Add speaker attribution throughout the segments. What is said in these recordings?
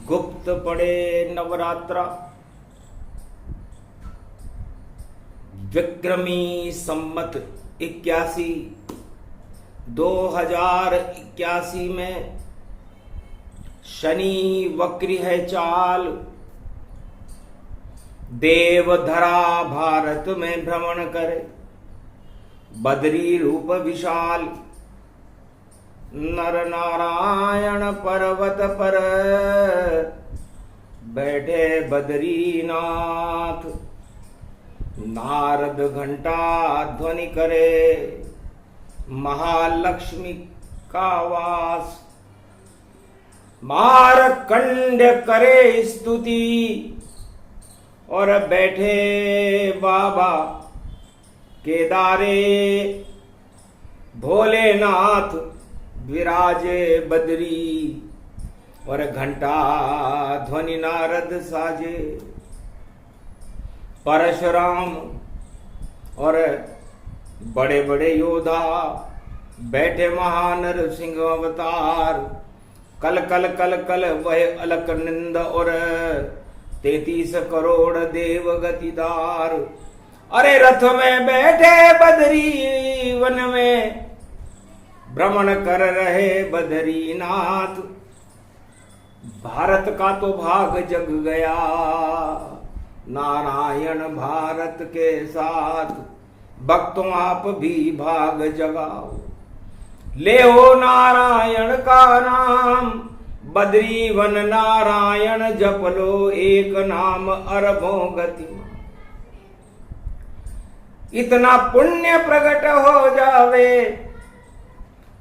Speaker 1: गुप्त पड़े नवरात्रा। विक्रमी संमत 81 2081 में शनि वक्री है चाल। देवधरा भारत में भ्रमण करे, बदरी रूप विशाल। नर नारायण पर्वत पर बैठे बद्रीनाथ। नारद घंटा ध्वनि करे, महालक्ष्मी का वास। मारकंड करे स्तुति और बैठे बाबा केदारे। भोलेनाथ विराजे बद्री और घंटा ध्वनि नारद साजे। परशुराम और बड़े बड़े योद्धा बैठे महानर सिंह अवतार। कल कल कल कल वह अलक निंद और 33 करोड़ देव गतिदार। अरे रथ में बैठे बद्री वन में भ्रमण कर रहे बद्रीनाथ। भारत का तो भाग जग गया, नारायण भारत के साथ। भक्तों आप भी भाग जगाओ, ले हो नारायण का नाम। बद्री वन नारायण जप लो, एक नाम अरबों गति। इतना पुण्य प्रकट हो जावे,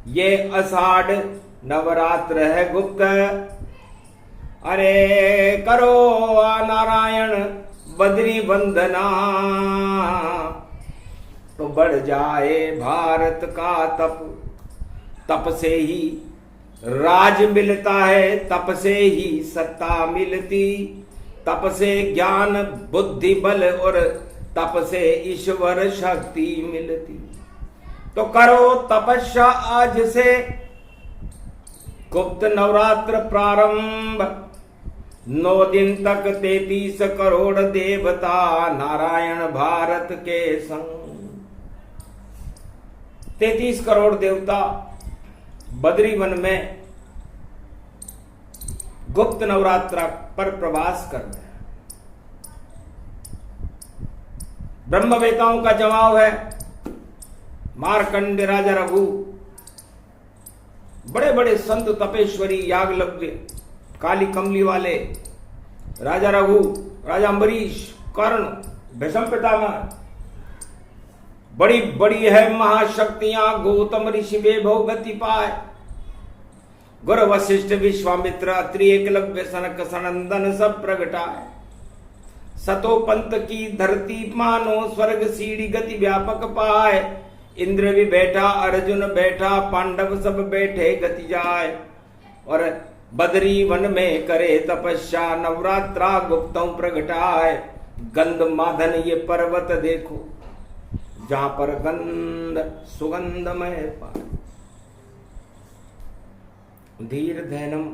Speaker 1: ये आषाढ़ नवरात्र है गुप्त। अरे करो नारायण बद्री वंदना, तो बढ़ जाए भारत का तप। तप से ही राज मिलता है, तप से ही सत्ता मिलती। तप से ज्ञान बुद्धि बल और तप से ईश्वर शक्ति मिलती। तो करो तपस्या आज से, गुप्त नवरात्र प्रारंभ। 9 दिन तक 33 करोड़ देवता नारायण भारत के संग। 33 करोड़ देवता बद्री वन में गुप्त नवरात्र पर प्रवास कर रहे हैं। ब्रह्मवेताओं का जवाब है। मार्कंड राजा रघु, बड़े बड़े संत तपेश्वरी यागलव्य, काली कमली वाले राजा रघु, राजा अम्बरीश, कर्ण, भीष्म पितामह, बड़ी बड़ी है महाशक्तियां। गौतम ऋषि वैभव गति पाए। गुरु वशिष्ठ विश्वामित्र अत्रि एकलव्य सनक सनंदन सब प्रगटाए। सतो पंत की धरती मानो स्वर्ग सीढ़ी गति व्यापक पाए। इंद्र भी बैठा, अर्जुन बैठा, पांडव सब बैठे गति जाए। और बद्री वन में करे तपस्या, नवरात्रा गुप्तों प्रगटाए। गंध माधन ये पर्वत देखो, जहां पर गंध सुगंधमय पाए। धीर धैनम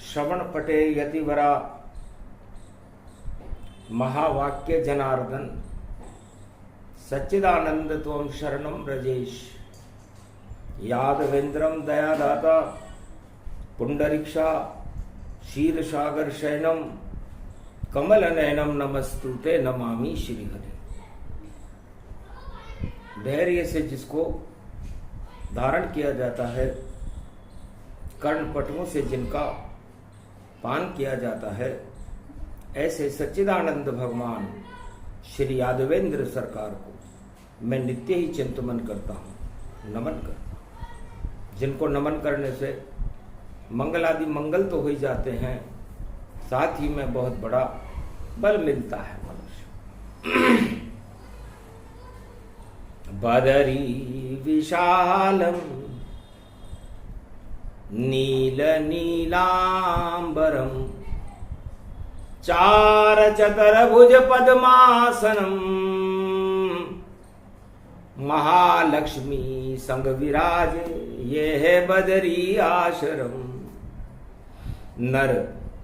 Speaker 1: श्रवण पटे यतिवरा, महावाक्य जनार्दन। सच्चिदानंद त्वं शरणं ब्रजेश। यादवेन्द्रम दयादाता, पुंडरीक्षा क्षीरसागर शयनम, कमल नयनम नमस्तुते नमामि श्रीहरि। धैर्य से जिसको धारण किया जाता है, कर्णपटुओं से जिनका पान किया जाता है, ऐसे सच्चिदानंद भगवान श्री यादवेंद्र सरकार को मैं नित्य ही चिंतन करता हूँ, नमन करता हूँ। जिनको नमन करने से मंगल आदि मंगल तो हो ही जाते हैं, साथ ही में बहुत बड़ा बल मिलता है मनुष्य। बदरी विशालम नील नीलांबरम, चार चतुर्भुज पद्मासनम, महालक्ष्मी संग विराजे ये है बदरी आश्रम। नर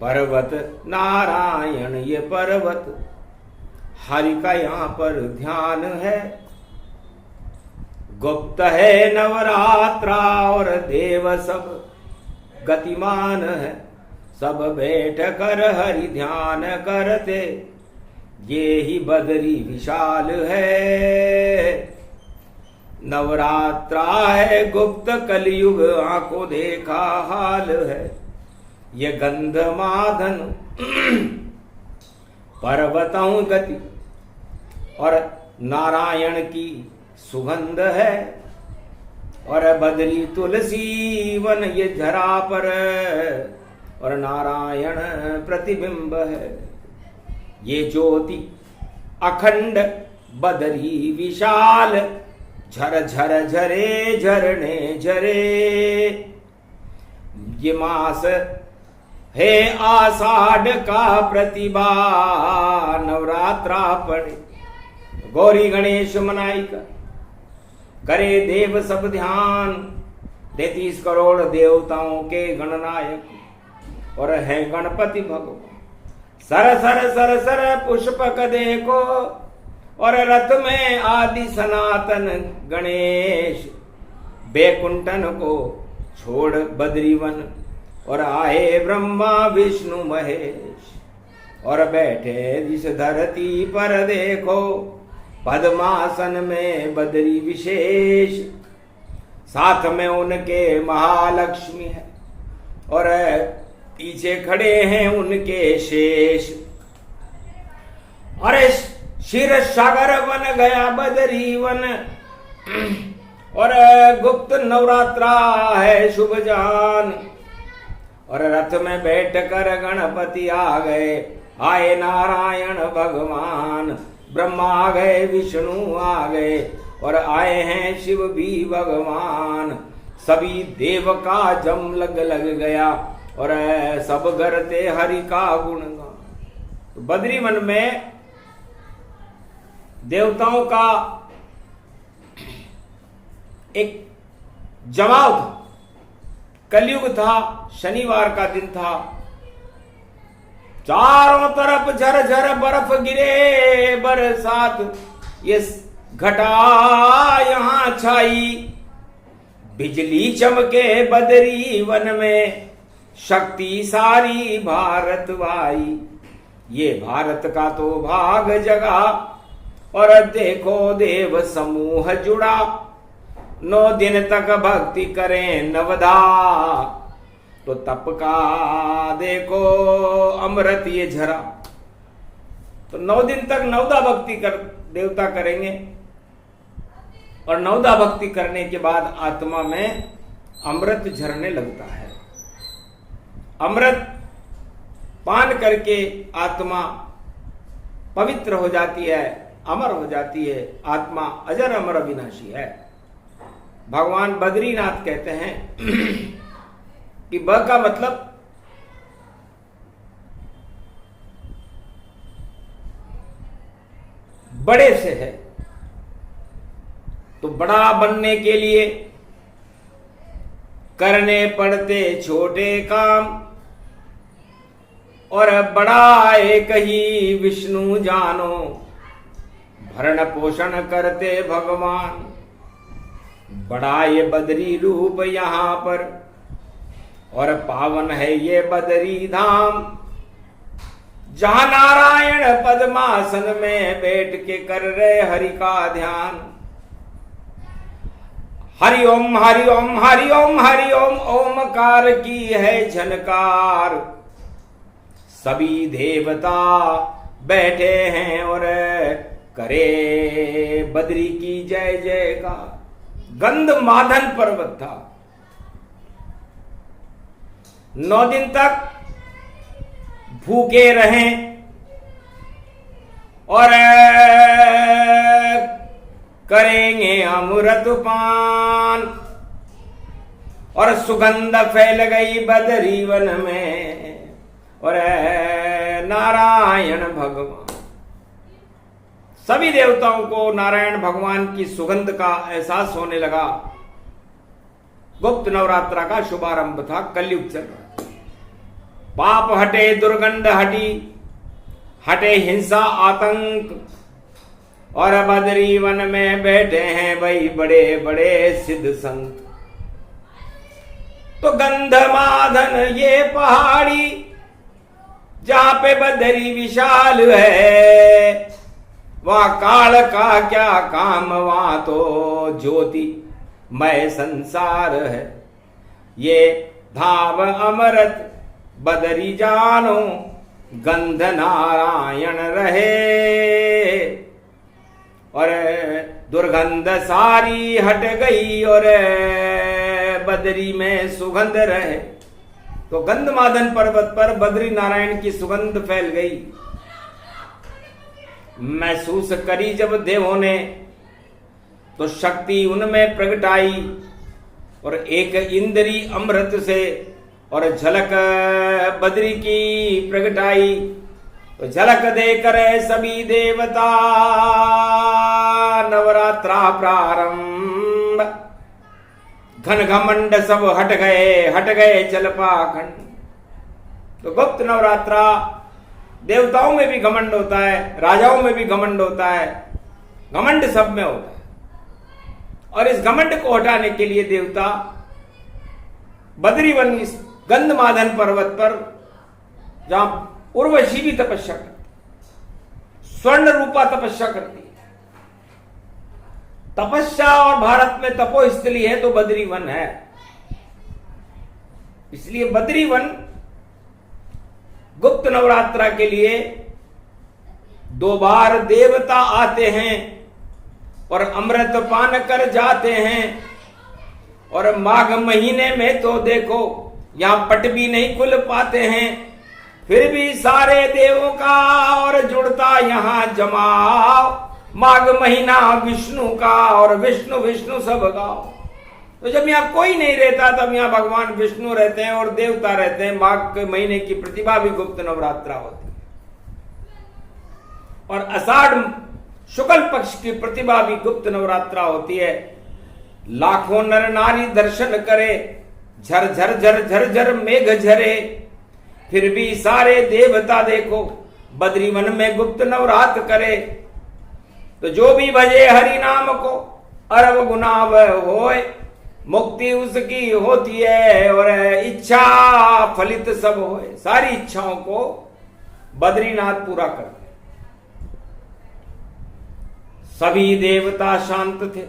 Speaker 1: पर्वत नारायण ये पर्वत, हरि का यहाँ पर ध्यान है। गुप्त है नवरात्रा और देव सब गतिमान है, सब बैठ कर हरि ध्यान करते, ये ही बदरी विशाल है। नवरात्रा है गुप्त कलयुग आंखों देखा हाल है, ये गंध माधन पर्वतों गति और नारायण की सुगंध है, और बदरी तुलसी वन ये धरा पर, और नारायण प्रतिबिंब है। ये ज्योति अखंड बदरी विशाल, झर झर झरे झरने झरे, ये मास हे आषाढ़ का प्रतिभा, नवरात्रा पड़े गौरी गणेश मनाई का, करे देव सब ध्यान, 33 करोड़ देवताओं के गणनायक, और है गणपति भगवान। Sir sir sir sir Pushpak देखो, और रथ में आदि सनातन गणेश, बैकुंठन को छोड़ बद्रीवन, और आए ब्रह्मा विष्णु महेश, और बैठे जिस धरती पर देखो, पद्मासन में बद्री विशेष, साथ में उनके महालक्ष्मी है, और पीछे खड़े हैं उनके शेष। अरे क्षीर सागर बन गया बदरी वन, और गुप्त नवरात्रा है शुभ जान, और रथ में बैठ कर गणपति आ गए, आए नारायण भगवान, ब्रह्मा आ गए विष्णु आ गए, और आए हैं शिव भी भगवान। सभी देव का जम लग गया, और सब करते हरि का गुणगान। तो बद्री वन में देवताओं का एक जमाव था, कलयुग था, शनिवार का दिन था, चारों तरफ झरझर बर्फ गिरे बरसात, ये घटा यहां छाई, बिजली चमके बदरी वन में, शक्ति सारी भारतवाई, ये भारत का तो भाग जगा, और देखो देव समूह जुड़ा, 9 दिन तक भक्ति करें नवदा, तो तप का देखो अमृत ये झरा। तो 9 दिन तक नवदा भक्ति कर देवता करेंगे, और नवदा भक्ति करने के बाद आत्मा में अमृत झरने लगता है। अमृत पान करके आत्मा पवित्र हो जाती है, अमर हो जाती है, आत्मा अजर अमर अविनाशी है। भगवान बद्रीनाथ कहते हैं कि ब का मतलब बड़े से है, तो बड़ा बनने के लिए करने पड़ते छोटे काम, और बड़ा एक ही विष्णु जानो, भरण पोषण करते भगवान। बड़ा ये बदरी रूप यहाँ पर, और पावन है ये बदरी धाम, जहां नारायण पद्मासन में बैठ के कर रहे हरि का ध्यान। हरि ओम हरि ओम हरि ओम हरि ओम, ओमकार की है झनकार, सभी देवता बैठे हैं और करे बद्री की जय जय का। गंध माधन पर्वत था, 9 दिन तक भूखे रहें और करेंगे अमृत पान, और सुगंध फैल गई बदरी वन में, और नारायण भगवान, सभी देवताओं को नारायण भगवान की सुगंध का एहसास होने लगा। गुप्त नवरात्रा का शुभारंभ था, कलयुग चल रहा। पाप हटे, दुर्गंध हटी, हटे हिंसा आतंक, और बदरी वन में बैठे हैं भाई बड़े बड़े सिद्ध संत। तो गंधमादन ये पहाड़ी जहां पे बदरी विशाल है, वहां काल का क्या काम, वहां तो ज्योति मय संसार है। ये धाम अमृत बदरी जानो, गंध नारायण रहे, और दुर्गंध सारी हट गई और बदरी में सुगंध रहे। तो गंधमादन पर्वत पर बद्री नारायण की सुगंध फैल गई। महसूस करी जब देवों ने, तो शक्ति उनमें प्रगटाई, और एक इंद्री अमृत से और झलक बद्री की प्रगटाई। तो झलक देकर सभी देवता नवरात्रा प्रारंभ, घन घमंड सब हट गए जलपाखंड। तो गुप्त नवरात्रा, देवताओं में भी घमंड होता है, राजाओं में भी घमंड होता है, घमंड सब में होता है। और इस घमंड को हटाने के लिए देवता बद्रीवन, इस गंधमादन पर्वत पर, जहां उर्वशी भी तपस्या करती, स्वर्ण रूपा तपस्या करती है। तपस्या और भारत में तपोस्थली है तो बद्रीवन है। इसलिए बद्रीवन गुप्त नवरात्रा के लिए 2 बार देवता आते हैं और अमृत पान कर जाते हैं। और माघ महीने में तो देखो यहां पट भी नहीं खुल पाते हैं, फिर भी सारे देवों का और जुड़ता यहां जमाव। माघ महीना विष्णु का, और विष्णु विष्णु सब गाओ। तो जब यहाँ कोई नहीं रहता तब यहाँ भगवान विष्णु रहते हैं और देवता रहते हैं। माघ के महीने की प्रतिभा भी गुप्त नवरात्रा होती है, और आषाढ़ शुक्ल पक्ष की प्रतिभा भी गुप्त नवरात्रा होती है। लाखों नर नारी दर्शन करे, झर झर झर झर झर मेघ झरे, फिर भी सारे देवता देखो बद्रीवन में गुप्त नवरात्र करे। तो जो भी भजे हरि नाम को अरब गुना वह होए, मुक्ति उसकी होती है और इच्छा फलित सब होए। सारी इच्छाओं को बद्रीनाथ पूरा करते। सभी देवता शांत थे,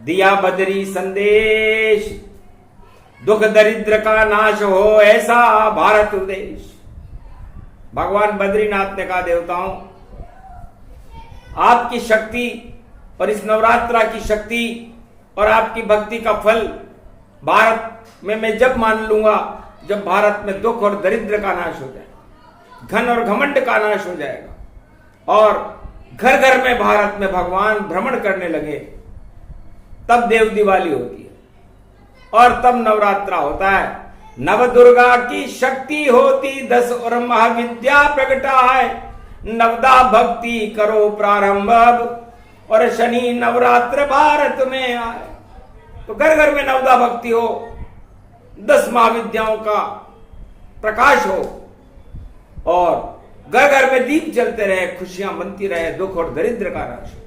Speaker 1: दिया बद्री संदेश, दुख दरिद्र का नाश हो ऐसा भारत देश। भगवान बद्रीनाथ ने कहा, देवताओं आपकी शक्ति और इस नवरात्रा की शक्ति और आपकी भक्ति का फल भारत में मैं जब मान लूंगा जब भारत में दुख और दरिद्र का नाश हो जाएगा, घन और घमंड का नाश हो जाएगा, और घर घर में भारत में भगवान भ्रमण करने लगे, तब देव दिवाली होती है और तब नवरात्रा होता है। नव दुर्गा की शक्ति होती 10 और महाविद्या प्रगटाए, नवदा भक्ति करो प्रारंभ और शनि नवरात्र भारत में आए। तो घर घर में नवदा भक्ति हो, 10 महाविद्याओं का प्रकाश हो, और घर घर में दीप जलते रहे, खुशियां बनती रहे, दुख और दरिद्र का नाश हो,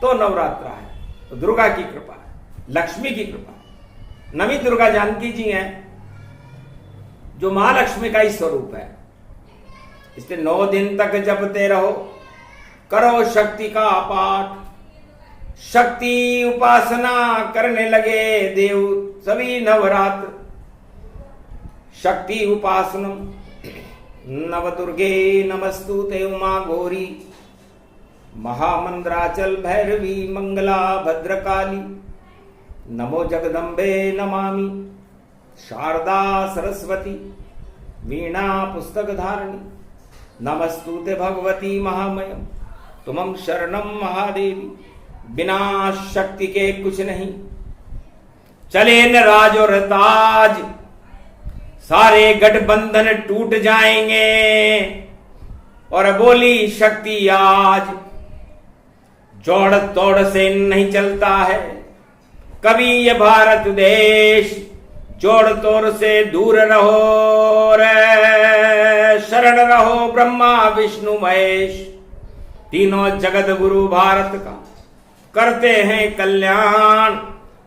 Speaker 1: तो नवरात्रा है। तो दुर्गा की कृपा है, लक्ष्मी की कृपा है। नवी दुर्गा जानकी जी हैं जो महालक्ष्मी का ही स्वरूप है। इसलिए 9 दिन तक जपते रहो, करो शक्ति का पाठ, शक्ति उपासना करने लगे देव सभी नवरात्र। शक्ति उपासनम नव दुर्गे नमस्तुते उमा गौरी, महामंद्राचल भैरवी मंगला भद्रकाली, नमो जगदम्बे नमामि शारदा सरस्वती, वीणा पुस्तक धारणी, नमस्तुते भगवती महामयम तुमं शरणम महादेवी। बिना शक्ति के कुछ नहीं, चले न राज और ताज, सारे गठबंधन टूट जाएंगे, और बोली शक्ति आज। जोड़ तोड़ से नहीं चलता है कभी ये भारत देश, जोड़ तोड़ से दूर रहो रे, शरण रहो ब्रह्मा विष्णु महेश, तीनों जगत गुरु भारत का करते हैं कल्याण।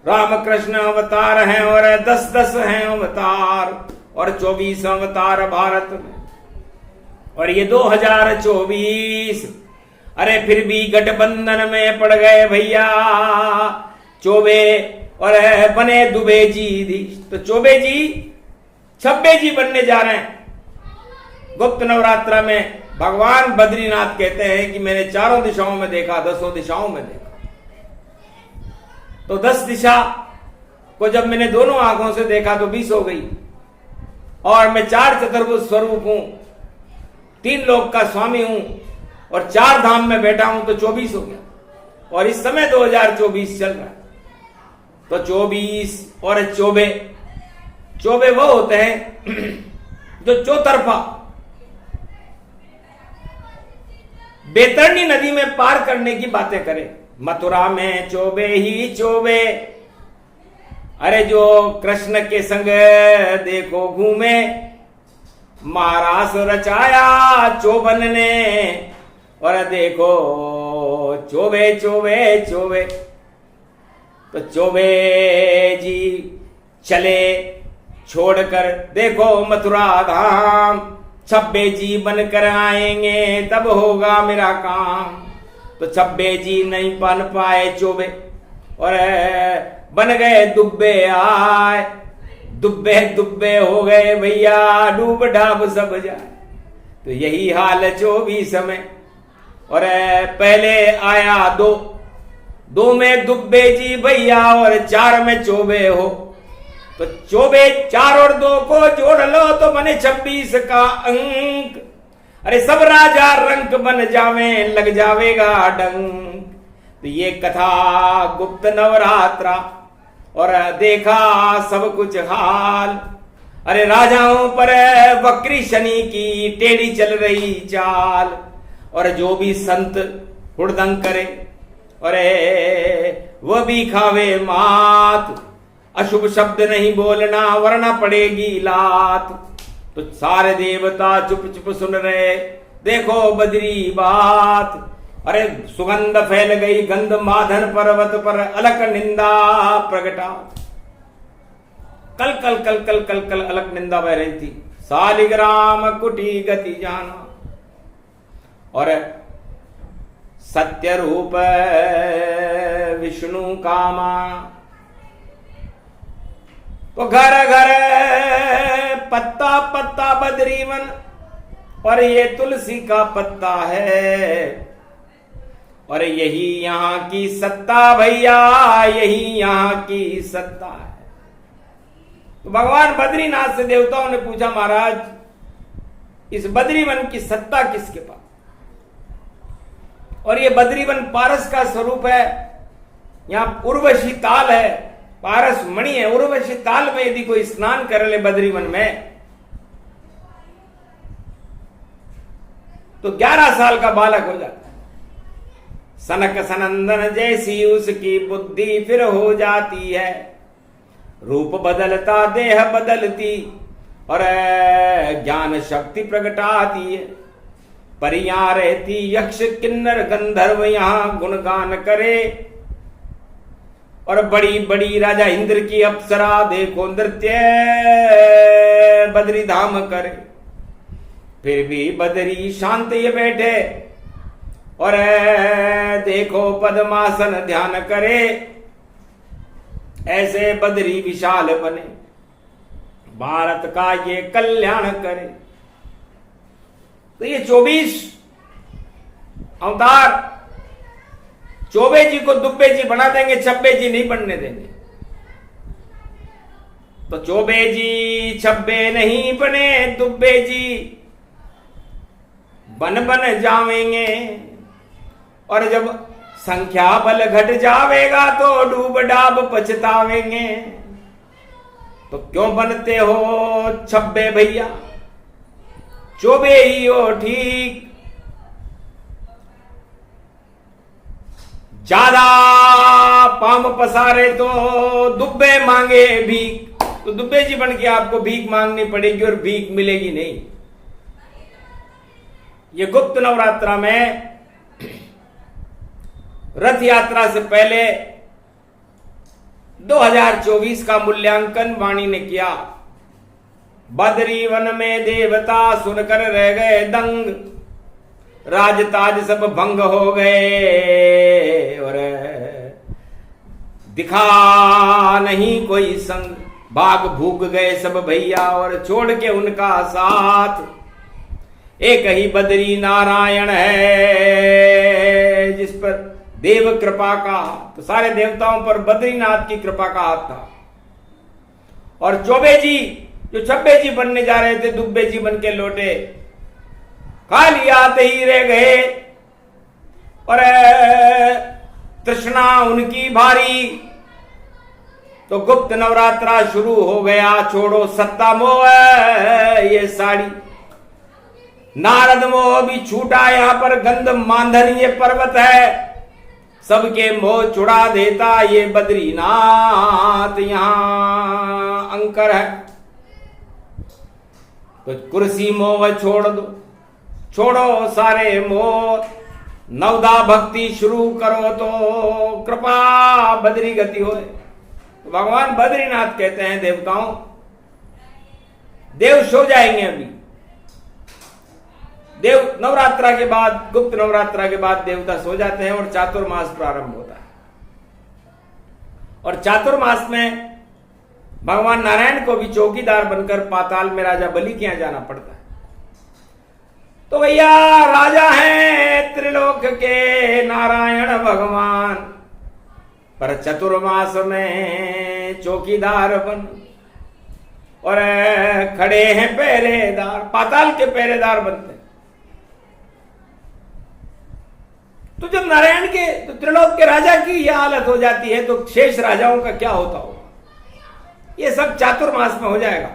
Speaker 1: राम कृष्ण अवतार हैं और 10-10 हैं अवतार और 24 अवतार भारत में। और ये 2024, अरे फिर भी गठबंधन में पड़ गए भैया चौबे और बने दुबे जी। तो चौबे जी छब्बे जी बनने जा रहे हैं। गुप्त नवरात्र में भगवान बद्रीनाथ कहते हैं कि मैंने चारों दिशाओं में देखा, 10 दिशाओं में देखा। तो 10 दिशा को जब मैंने दोनों आंखों से देखा तो 20 हो गई। और मैं 4 चतुर्भुज स्वरूप हूं, 3 लोक का स्वामी हूं और 4 धाम में बैठा हूं तो 24 हो गया। और इस समय 2024 चल रहा है। तो 24 और चौबे, चौबे वो होते हैं जो चौतरफा बैतरणी नदी में पार करने की बातें करें। मथुरा में चौबे ही चौबे, अरे जो कृष्ण के संग देखो घूमे, महारास रचाया चौबन ने और देखो चौबे चौबे चौबे। तो चौबे जी चले छोड़कर देखो मथुरा धाम, 26 जी बनकर आएंगे तब होगा मेरा काम। तो 26 जी नहीं बन पाए चौबे और बन गए दुब्बे आए, दुब्बे दुब्बे हो गए भैया, डूब डाब सब जाए। तो यही हाल 24 में। और पहले आया 2 में दुब्बे जी भैया और 4 में चौबे हो। तो चौबे 4 और 2 को जोड़ लो तो बने 26 का अंक। अरे सब राजा रंक बन जावे, लग जावेगा डंक। तो ये कथा गुप्त नवरात्रा और देखा सब कुछ हाल। अरे राजाओं पर वक्री शनि की टेढ़ी चल रही चाल। और जो भी संत हुड़दंग करे अरे वो भी खावे मात, अशुभ शब्द नहीं बोलना वरना पड़ेगी लात। तो सारे देवता चुप चुप सुन रहे, देखो बदरी बात। अरे सुगंध फैल गई गंध माधन पर्वत पर, अलक निंदा प्रगटा। कल कल कल कल कल कल अलक निंदा बह रही थी। सालिग्राम कुटी गति जाना। और सत्य रूप विष्णु कामा। तो घर घर पत्ता पत्ता बद्रीवन और ये तुलसी का पत्ता है। और यही यहां की सत्ता भैया, यही यहां की सत्ता है। तो भगवान बद्रीनाथ से देवताओं ने पूछा, महाराज इस बद्रीवन की सत्ता किसके पास? और ये बद्रीवन पारस का स्वरूप है। यहां उर्वशी ताल है, पारस मणि है। उर्वशी ताल में यदि कोई स्नान कर ले बद्रीवन में तो 11 साल का बालक हो जाता है। सनक सनंदन जैसी उसकी बुद्धि फिर हो जाती है। रूप बदलता देह बदलती और ज्ञान शक्ति प्रगटाती है। परियां रहती यक्ष किन्नर गंधर्व यहां गुणगान करे। और बड़ी बड़ी राजा इंद्र की अप्सरा देखो नृत्य बद्री धाम करे। फिर भी बदरी शांत ये बैठे और देखो पद्मासन ध्यान करे। ऐसे बदरी विशाल बने, भारत का ये कल्याण करे। तो ये 24 अवतार चौबे जी को दुब्बे जी बना देंगे, 26 जी नहीं बनने देंगे। तो चौबे जी 26 नहीं बने, दुब्बे जी बन बन जावेंगे। और जब संख्या बल घट जावेगा तो डूब डाब पछतावेंगे। तो क्यों बनते हो 26 भैया, चौबे ही हो ठीक। ज्यादा पाम पसारे तो दुब्बे मांगे भी। तो दुबे जी बन के आपको भीख मांगनी पड़ेगी और भीख मिलेगी नहीं। ये गुप्त नवरात्रा में रथ यात्रा से पहले 2024 का मूल्यांकन वाणी ने किया। बदरी वन में देवता सुनकर रह गए दंग, राजताज सब भंग हो गए और दिखा नहीं कोई संग। भाग भूग गए सब भैया और छोड़ के उनका साथ। एक ही बदरी नारायण है जिस पर देव कृपा का, तो सारे देवताओं पर बद्रीनाथ की कृपा का हाथ था। और चौबे जी जो छब्बे जी बनने जा रहे थे, दुब्बे जी बन के लौटे, खाली आते ही रह गए और तृष्णा उनकी भारी। तो गुप्त नवरात्रा शुरू हो गया। छोड़ो सत्ता मोह ये साड़ी, नारद मोह भी छूटा। यहां पर गंध मांधन ये पर्वत है, सबके मोह छुड़ा देता ये बद्रीनाथ यहां अंकर है। तो कुर्सी मोह छोड़ दो, छोड़ो सारे मोह, नवदा भक्ति शुरू करो तो कृपा बद्री गति होए। तो भगवान बद्रीनाथ कहते हैं देवताओं, देव सो जाएंगे अभी। देव नवरात्रा के बाद, गुप्त नवरात्रा के बाद देवता सो जाते हैं और चातुर्मास प्रारंभ होता है। और चातुर्मास में भगवान नारायण को भी चौकीदार बनकर पाताल में राजा बलि के यहां जाना पड़ता है। तो भैया राजा हैं त्रिलोक के नारायण भगवान, पर चतुर्मास में चौकीदार बन और खड़े हैं पहरेदार, पाताल के पहरेदार बनते हैं। तो जब नारायण के, तो त्रिलोक के राजा की यह हालत हो जाती है, तो शेष राजाओं का क्या होता होगा? ये सब चातुर्मास में हो जाएगा।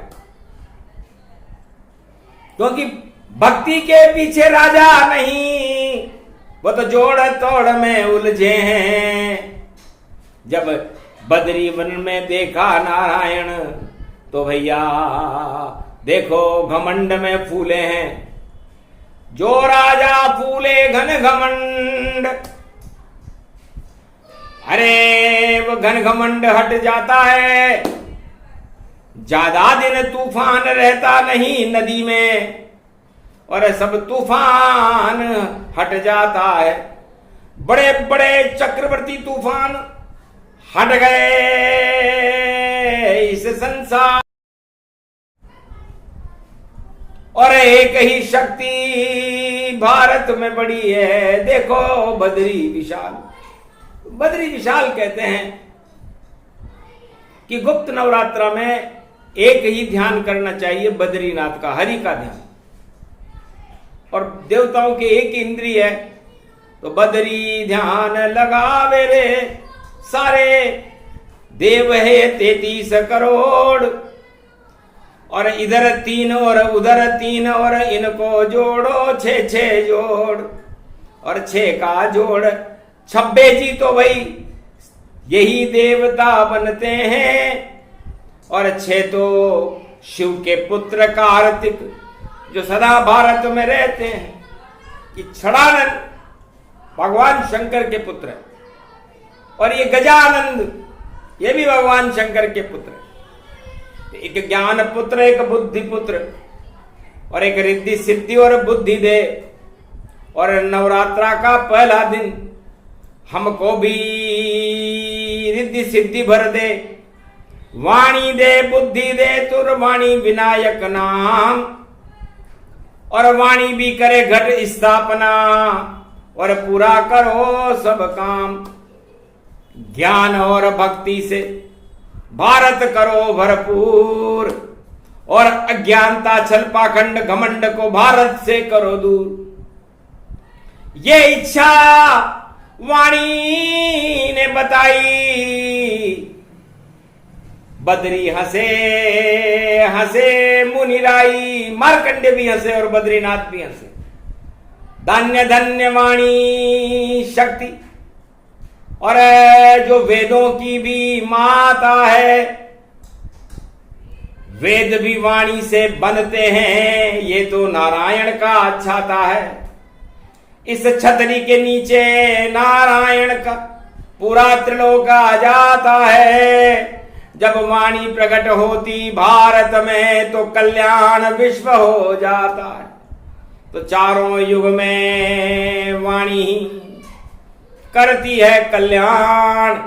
Speaker 1: क्योंकि भक्ति के पीछे राजा नहीं, वो तो जोड़ तोड़ में उलझे हैं। जब बद्री वन में देखा नारायण, तो भैया देखो घमंड में फूले हैं। जो राजा फूले घन घमंड, अरे वो घन घमंड हट जाता है। ज्यादा दिन तूफान रहता नहीं नदी में, और सब तूफान हट जाता है। बड़े बड़े चक्रवर्ती तूफान हट गए इस संसार, और एक ही शक्ति भारत में बड़ी है। देखो बद्री विशाल। बद्री विशाल कहते हैं कि गुप्त नवरात्रा में एक ही ध्यान करना चाहिए, बद्रीनाथ का, हरि का ध्यान। और देवताओं के एक इंद्रिय है, तो बद्री ध्यान लगावे रे सारे देव है 33 करोड़, और इधर 3 और उधर 3, और इनको जोड़ो 6 जोड़, और 6 का जोड़ 26 जी। तो भाई यही देवता बनते हैं। और 6 तो शिव के पुत्र कार्तिक, जो सदा भारत में रहते हैं, कि छड़ानंद भगवान शंकर के पुत्र है। और ये गजानंद, ये भी भगवान शंकर के पुत्र है। एक ज्ञान पुत्र, एक बुद्धि पुत्र, और एक रिद्धि सिद्धि और बुद्धि दे। और नवरात्रा का पहला दिन हमको भी रिद्धि सिद्धि भर दे। वाणी दे बुद्धि दे तुर वाणी विनायक नाम, और वाणी भी करे घट स्थापना, और पूरा करो सब काम। ज्ञान और भक्ति से भारत करो भरपूर, और अज्ञानता छल पाखंड घमंड को भारत से करो दूर। ये इच्छा वाणी ने बताई। बद्री हंसे हंसे मुनिराई, मार्कंडे भी हंसे और बद्रीनाथ भी हंसे। धन्य धन्य वाणी शक्ति, और जो वेदों की भी माता है, वेद भी वाणी से बनते हैं, ये तो नारायण का छाता है। इस छतरी के नीचे नारायण का पूरा त्रिलोक आ जाता है। जब वाणी प्रकट होती भारत में तो कल्याण विश्व हो जाता है। तो चारों युग में वाणी ही करती है कल्याण।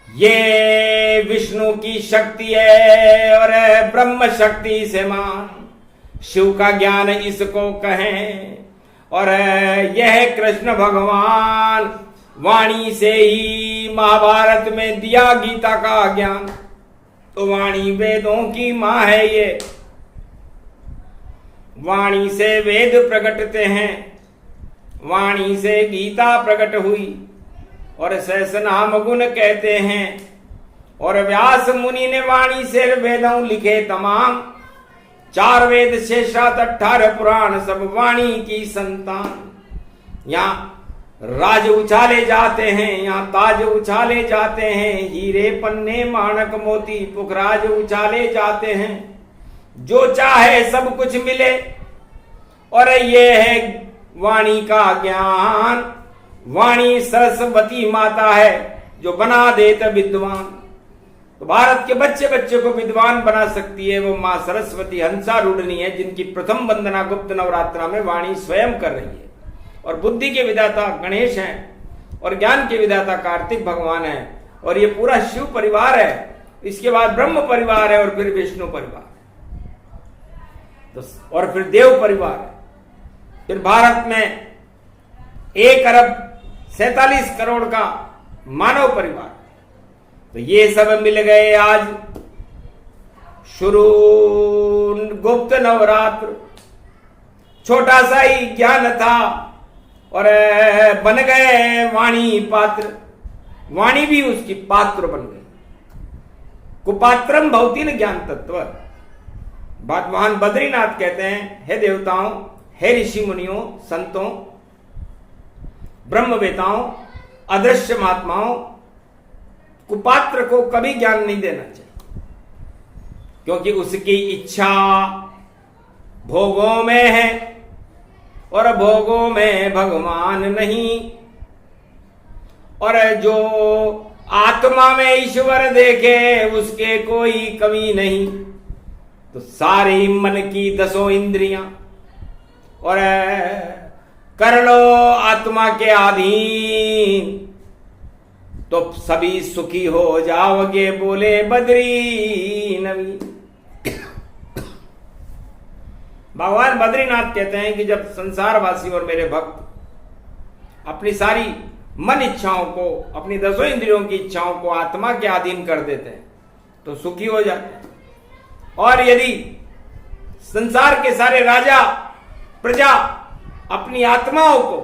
Speaker 1: ये विष्णु की शक्ति है और ब्रह्म शक्ति से मान, शिव का ज्ञान इसको कहें। और यह कृष्ण भगवान वाणी से ही महाभारत में दिया गीता का ज्ञान। तो वाणी वेदों की मां है ये, वाणी से वेद प्रकटते हैं, वाणी से गीता प्रकट हुई और सहस्रनाम गुण कहते हैं। और व्यास मुनि ने वाणी से वेदों लिखे तमाम, 4 वेद 6 7 18 पुराण सब वाणी की संतान। यहाँ राज उछाले जाते हैं, यहाँ ताज उछाले जाते हैं, हीरे पन्ने माणक मोती पुखराज उछाले जाते हैं। जो चाहे सब कुछ मिले और ये है वाणी का ज्ञान। वाणी सरस्वती माता है जो बना देता विद्वान। तो भारत के बच्चे बच्चे को विद्वान बना सकती है वो मां सरस्वती हंसारूढ़नी है, जिनकी प्रथम वंदना गुप्त नवरात्रा में वाणी स्वयं कर रही है। और बुद्धि के विधाता गणेश हैं और ज्ञान के विधाता कार्तिक भगवान है। और ये पूरा शिव परिवार है, इसके बाद ब्रह्म परिवार है और फिर विष्णु परिवार, तो और फिर देव परिवार है। फिर भारत में 1 अरब 47 करोड़ का मानव परिवार। तो ये सब मिल गए आज शुरू गुप्त नवरात्र। छोटा सा ही ज्ञान था और बन गए वाणी पात्र। वाणी भी उसकी पात्र बन गई। कुपात्रम भवती न ज्ञान तत्व। भगवान बद्रीनाथ कहते हैं, हे देवताओं, हे ऋषि मुनियों, संतों, ब्रह्मवेताओं, अदृश्य महात्माओं, कुपात्र को कभी ज्ञान नहीं देना चाहिए, क्योंकि उसकी इच्छा भोगों में है और भोगों में भगवान नहीं। और जो आत्मा में ईश्वर देखे उसके कोई कमी नहीं। तो सारी मन की 10 इंद्रियां और कर लो आत्मा के अधीन तो सभी सुखी हो जाओगे, बोले बद्री नवीन। भगवान बद्रीनाथ कहते हैं कि जब संसारवासी और मेरे भक्त अपनी सारी मन इच्छाओं को, अपनी 10 इंद्रियों की इच्छाओं को आत्मा के अधीन कर देते हैं तो सुखी हो जाते हैं। और यदि संसार के सारे राजा प्रजा अपनी आत्माओं को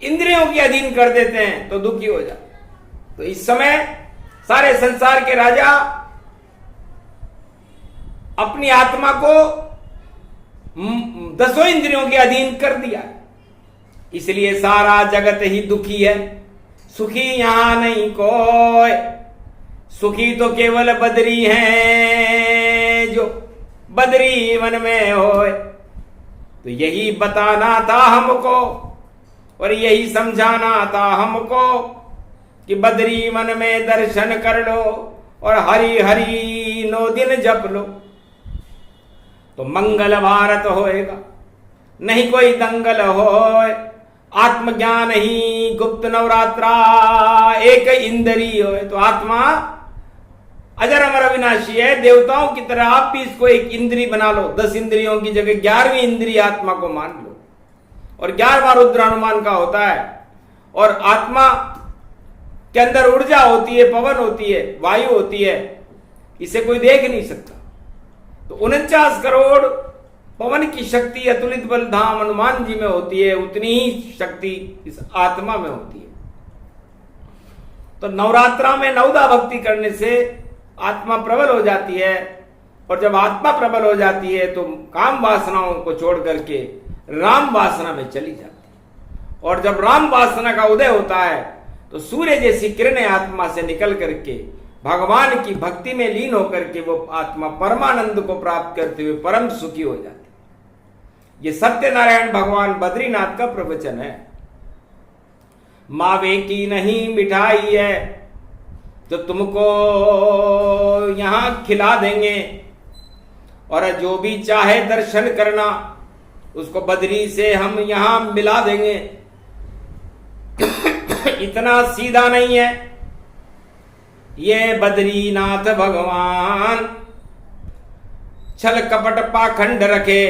Speaker 1: इंद्रियों के अधीन कर देते हैं तो दुखी हो जाते हैं। तो इस समय सारे संसार के राजा अपनी आत्मा को 10 इंद्रियों के अधीन कर दिया, इसलिए सारा जगत ही दुखी है। सुखी यहां नहीं कोई, सुखी तो केवल बद्री हैं जो बद्री वन में होए। तो यही बताना था हमको और यही समझाना था हमको कि बद्री वन में दर्शन कर लो और हरि हरि 9 दिन जप लो तो मंगल भारत होएगा, नहीं कोई दंगल होए। आत्मज्ञान ही गुप्त नवरात्रा एक इंद्री होए। तो आत्मा अजर अमर अविनाशी है, देवताओं की तरह आप भी इसको एक इंद्री बना लो। 10 इंद्रियों की जगह 11वीं इंद्री आत्मा को मान लो और 11वां रुद्र हनुमान का होता है। और आत्मा के अंदर ऊर्जा होती है, पवन होती है, वायु होती है, इसे कोई देख नहीं सकता। तो 49 करोड़ पवन की शक्ति अतुलित बल धाम हनुमान जी में होती है, उतनी ही शक्ति इस आत्मा में होती है। तो नवरात्रा में नवदा भक्ति करने से आत्मा प्रबल हो जाती है और जब आत्मा प्रबल हो जाती है तो काम वासनाओं को छोड़ करके राम वासना में चली जाती है। और जब राम वासना का उदय होता है तो सूर्य जैसी किरणें आत्मा से निकल करके भगवान की भक्ति में लीन होकर के वो आत्मा परमानंद को प्राप्त करते हुए परम सुखी हो जाती। ये सत्यनारायण भगवान बद्रीनाथ का प्रवचन है। मावे की नहीं मिठाई है तो तुमको यहां खिला देंगे, और जो भी चाहे दर्शन करना उसको बद्री से हम यहां मिला देंगे। इतना सीधा नहीं है ये बद्रीनाथ भगवान, छल कपट पाखंड रखे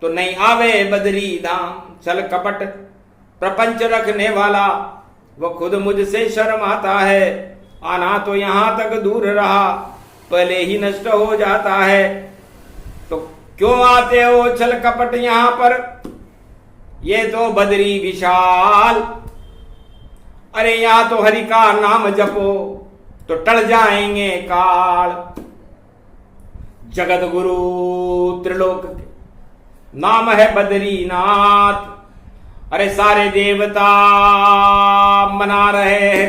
Speaker 1: तो नहीं आवे बद्री धाम। छल कपट प्रपंच रखने वाला वो खुद मुझसे शर्माता है, आना तो यहां तक दूर रहा पहले ही नष्ट हो जाता है। तो क्यों आते हो छल कपट यहां पर, ये तो बद्री विशाल। अरे यहां तो हरि का नाम जपो तो टल जाएंगे काल। जगत गुरु त्रिलोक के नाम है बद्रीनाथ। अरे सारे देवता मना रहे हैं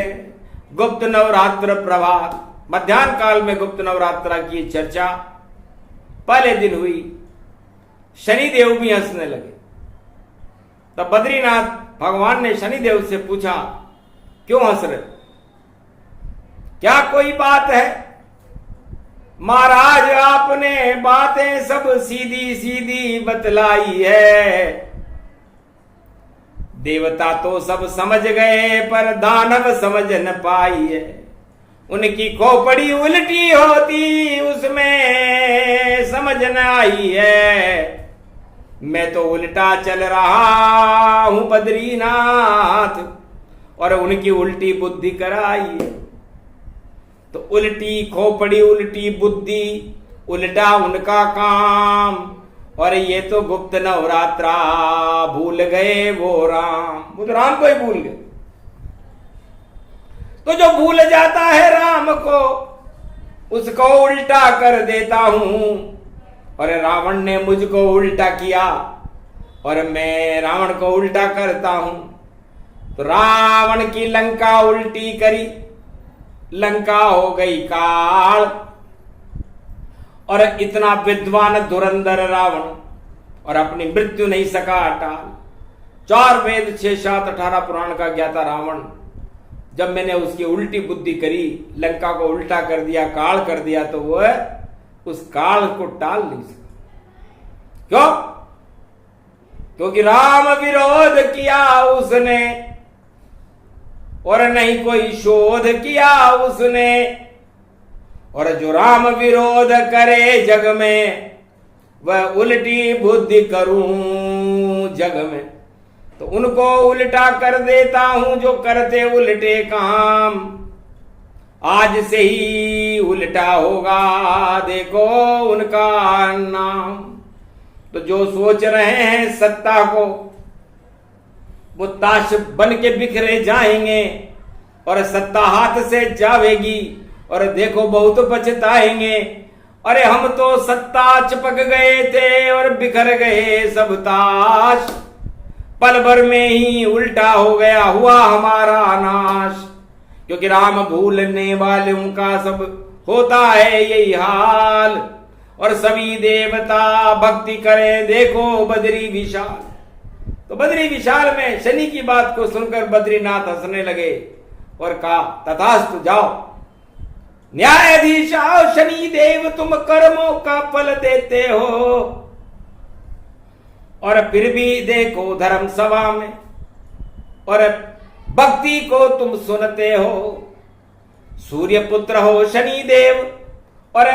Speaker 1: गुप्त नवरात्र प्रभात। मध्याह्न काल में गुप्त नवरात्र की चर्चा पहले दिन हुई, शनिदेव भी हंसने लगे। तब बद्रीनाथ भगवान ने शनिदेव से पूछा, क्यों हंस रहे, क्या कोई बात है? महाराज आपने बातें सब सीधी सीधी बतलाई है। देवता तो सब समझ गए पर दानव समझ न पाई है। उनकी खोपड़ी उल्टी होती उसमें समझ न आई है। मैं तो उल्टा चल रहा हूं बद्रीनाथ, और उनकी उल्टी बुद्धि कराई है। तो उल्टी खोपड़ी उल्टी बुद्धि उल्टा उनका काम, और ये तो गुप्त नवरात्रा भूल गए वो राम। वो तो राम को ही भूल गए। तो जो भूल जाता है राम को उसको उल्टा कर देता हूं। और रावण ने मुझको उल्टा किया और मैं रावण को उल्टा करता हूं। तो रावण की लंका उल्टी करी, लंका हो गई काल। और इतना विद्वान धुरंधर रावण, और अपनी मृत्यु नहीं सका टाल। 4 वेद 6 7 18 पुराण का ज्ञाता रावण, जब मैंने उसकी उल्टी बुद्धि करी, लंका को उल्टा कर दिया, काल कर दिया, तो वह उस काल को टाल नहीं सका। क्यों? क्योंकि राम विरोध किया उसने और नहीं कोई शोध किया उसने। और जो राम विरोध करे जग में वह उल्टी बुद्धि करूं जग में। तो उनको उल्टा कर देता हूं जो करते उल्टे काम। आज से ही उल्टा होगा देखो उनका नाम। तो जो सोच रहे हैं सत्ता को वो ताश बन के बिखरे जाएंगे, और सत्ता हाथ से जावेगी और देखो बहुत पछताएंगे। अरे हम तो सत्ता चिपक गए थे और बिखर गए सब ताश। पल भर में ही उल्टा हो गया हुआ हमारा नाश। क्योंकि राम भूलने वालों का सब होता है यही हाल। और सभी देवता भक्ति करें देखो बद्री विशाल। तो बद्री विशाल में शनि की बात को सुनकर बद्रीनाथ हंसने लगे और कहा, तथास्तु जाओ, न्यायाधीश आओ शनि देव, तुम कर्मों का फल देते हो। और फिर भी देखो धर्म सभा में और भक्ति को तुम सुनते हो। सूर्य पुत्र हो शनि देव और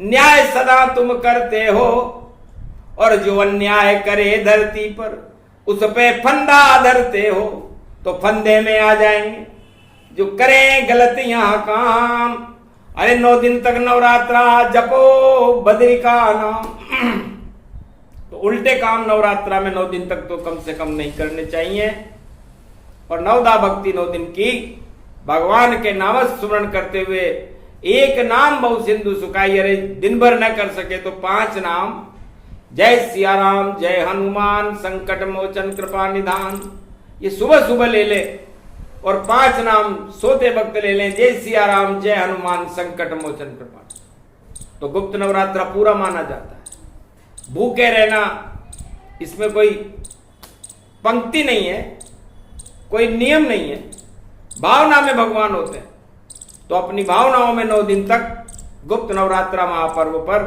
Speaker 1: न्याय सदा तुम करते हो। और जो अन्याय करे धरती पर उस पे फंदा धरते हो तो फंदे में आ जाएंगे। जो करें गलतियां काम, अरे 9 दिन तक नवरात्रा जपो बद्री का नाम। तो उल्टे काम नवरात्रा में 9 दिन तक तो कम से कम नहीं करने चाहिए। और नवदा भक्ति 9 दिन की भगवान के नाम स्मरण करते हुए एक नाम बहु सिंधु सुखाई। अरे दिन भर न कर सके तो 5 नाम, जय सिया राम, जय हनुमान, संकट मोचन कृपा निधान, ये सुबह सुबह ले ले और 5 नाम सोते वक्त ले लें, जय सिया राम, जय हनुमान, संकट मोचन कृपाण। तो गुप्त नवरात्र पूरा माना जाता है। भूखे रहना, इसमें कोई पंक्ति नहीं है, कोई नियम नहीं है, भावना में भगवान होते हैं। तो अपनी भावनाओं में 9 दिन तक गुप्त नवरात्रा महापर्व पर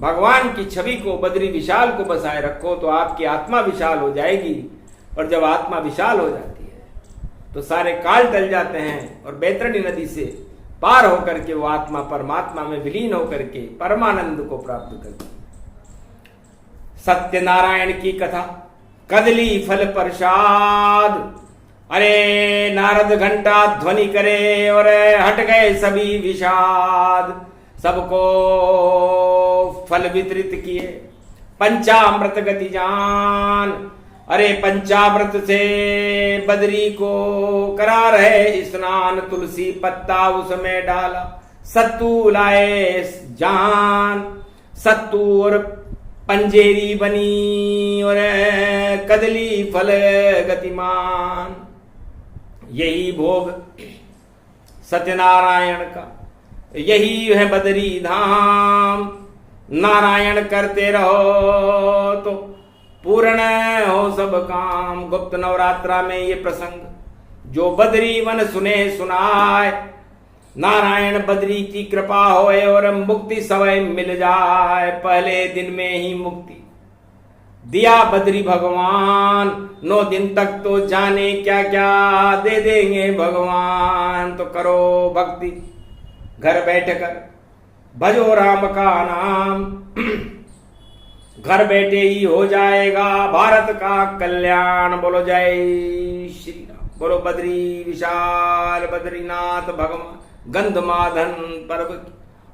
Speaker 1: भगवान की छवि को, बद्री विशाल को बसाए रखो, तो आपकी आत्मा विशाल हो जाएगी। और जब आत्मा विशाल हो जाती है तो सारे काल टल जाते हैं और बैतरणी नदी से पार होकर के वो आत्मा परमात्मा में विलीन होकर के परमानंद को प्राप्त करती है। सत्यनारायण की कथा, कदली फल प्रसाद। अरे नारद घंटा ध्वनि करे और हट गए सभी विषाद। सबको फल वितरित किए, पंचामृत गति जान। अरे पंचामृत से बदरी को करा रहे स्नान, तुलसी पत्ता उसमें डाला, सत्तू लाए जान। सत्तू और पंजेरी बनी और कदली फल गतिमान। यही भोग सत्यनारायण का, यही है बदरी धाम। नारायण करते रहो तो पूर्ण हो सब काम। गुप्त नवरात्रा में ये प्रसंग जो बदरी वन सुने सुनाए, नारायण बदरी की कृपा होए और मुक्ति समय मिल जाए। पहले दिन में ही मुक्ति दिया बद्री भगवान, 9 दिन तक तो जाने क्या क्या दे देंगे भगवान। तो करो भक्ति घर बैठकर, भजो राम का नाम, घर बैठे ही हो जाएगा भारत का कल्याण। बोलो जय श्री राम, बोलो बद्री विशाल बद्रीनाथ भगवान, गंधमादन पर्वत,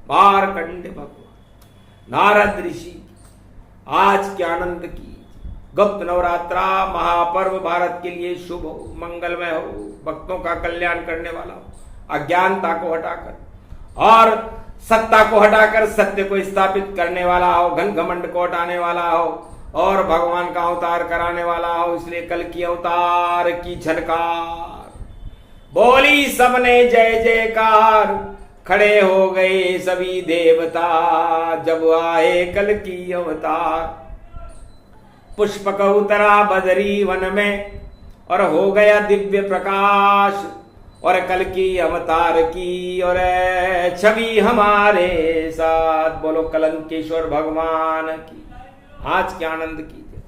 Speaker 1: मारकंड भगवान, नारद ऋषि आज के आनंद की। गुप्त नवरात्रा महापर्व भारत के लिए शुभ हो, मंगलमय हो, भक्तों का कल्याण करने वाला हो, अज्ञानता को हटाकर और सत्ता को हटाकर सत्य को स्थापित करने वाला हो, घन घमंड को हटाने वाला हो और भगवान का अवतार कराने वाला हो। इसलिए कल की अवतार की झनकार बोली सबने जय जयकार। खड़े हो गए सभी देवता जब आए कल की अवतार। पुष्पक उतरा बदरी वन में और हो गया दिव्य प्रकाश, और कल की अवतार की और छवि हमारे साथ। बोलो कलंकेश्वर भगवान की आज के आनंद की।